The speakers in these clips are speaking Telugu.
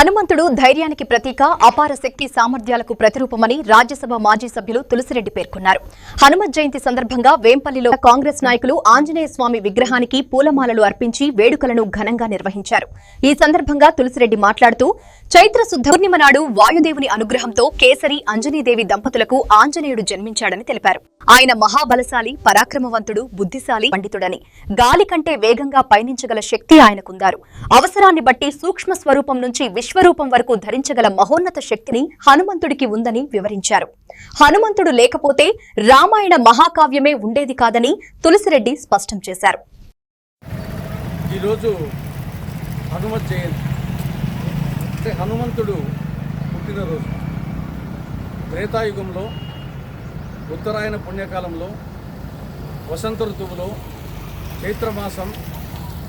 హనుమంతుడు ధైర్యానికి ప్రతీక, అపార శక్తి సామర్థ్యాలకు ప్రతిరూపమని రాజ్యసభ మాజీ సభ్యులు తులసిరెడ్డి పేర్కొన్నారు. హనుమత్ జయంతి సందర్భంగా వేంపల్లిలో కాంగ్రెస్ నాయకులు ఆంజనేయ స్వామి విగ్రహానికి పూలమాలలు అర్పించి వేడుకలను ఘనంగా నిర్వహించారు. ఈ సందర్భంగా తులసిరెడ్డి మాట్లాడుతూ, చైత్ర శుద్ధ పూర్ణిమ నాడు వాయుదేవుని అనుగ్రహంతో కేసరి అంజనీదేవి దంపతులకు ఆంజనేయుడు జన్మించాడని తెలిపారు. ఆయన మహాబలశాలి, పరాక్రమవంతుడు, బుద్ధిశాలి, పండితుడని, గాలి కంటే వేగంగా పయనించగల శక్తి ఆయనకుందారు. అవసరాన్ని బట్టి సూక్ష్మ స్వరూపం నుంచి విశ్వరూపం వరకు ధరించగల మహోన్నత శక్తిని హనుమంతుడికి ఉందని వివరించారు. హనుమంతుడు లేకపోతే రామాయణ మహాకావ్యమే ఉండేది కాదని తులసిరెడ్డి స్పష్టం చేశారు. ఈరోజు హనుమత్ జయంతి అంటే హనుమంతుడు పుట్టినరోజు. త్రేతాయుగంలో ఉత్తరాయణ పుణ్యకాలంలో వసంత ఋతువులో చైత్రమాసం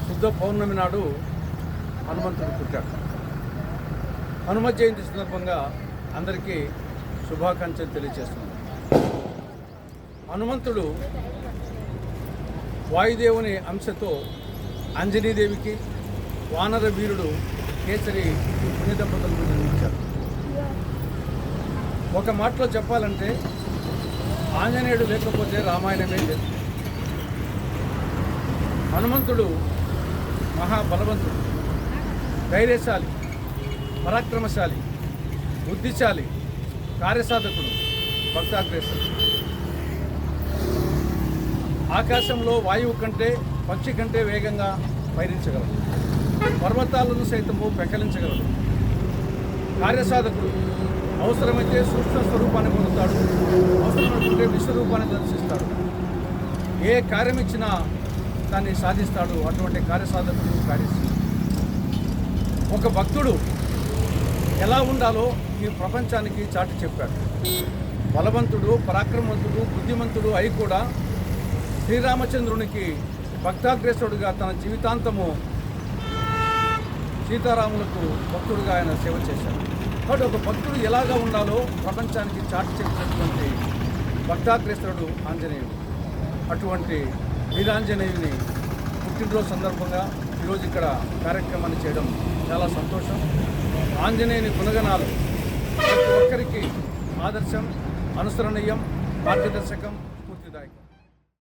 శుద్ధ పౌర్ణమి నాడు హనుమంతుడు పుట్టాడు. హనుమత్ జయంతి సందర్భంగా అందరికీ శుభాకాంక్షలు తెలియజేస్తున్నాను. హనుమంతుడు వాయుదేవుని అంశతో అంజనీదేవికి, వానర వీరుడు కేసరి పుణ్య దంపతులకు జన్మించారు. ఒక మాటలో చెప్పాలంటే ఆంజనేయుడు లేకపోతే రామాయణమే లేదు. హనుమంతుడు మహాబలవంతుడు, ధైర్యశాలి, పరాక్రమశాలి, బుద్ధిశాలి, కార్యసాధకుడు, భక్తాగ్రేసుడు. ఆకాశంలో వాయువు కంటే, పక్షి కంటే వేగంగా పయనించగలడు. పర్వతాలను సైతము పెకలించగలడు. కార్యసాధకుడు, అవసరమైతే సూక్ష్మ స్వరూపాన్ని పొందుతాడు, అవసరమైతే విశ్వరూపాన్ని దర్శిస్తాడు. ఏ కార్యం ఇచ్చినా దాన్ని సాధిస్తాడు. అటువంటి కార్యసాధకుడు, కార్యశీలి. ఒక భక్తుడు ఎలా ఉండాలో ఈ ప్రపంచానికి చాటి చెప్పాడు. బలవంతుడు, పరాక్రమవంతుడు, బుద్ధిమంతుడు అయి కూడా శ్రీరామచంద్రునికి భక్తాగ్రేసుడుగా తన జీవితాంతము సీతారాములకు భక్తుడుగా ఆయన సేవ చేశాడు. కాబట్టి ఒక భక్తుడు ఎలాగా ఉండాలో ప్రపంచానికి చాటి చెప్పినటువంటి భక్తాగ్రేసుడు ఆంజనేయుడు. అటువంటి వీరాంజనేయుని పుట్టినరోజు సందర్భంగా ఈరోజు ఇక్కడ కార్యక్రమాన్ని చేయడం చాలా సంతోషం. ఆంజనేయుని గుణగణాలు ప్రతి ఒక్కరికి ఆదర్శం, అనుసరణీయం, మార్గదర్శకం.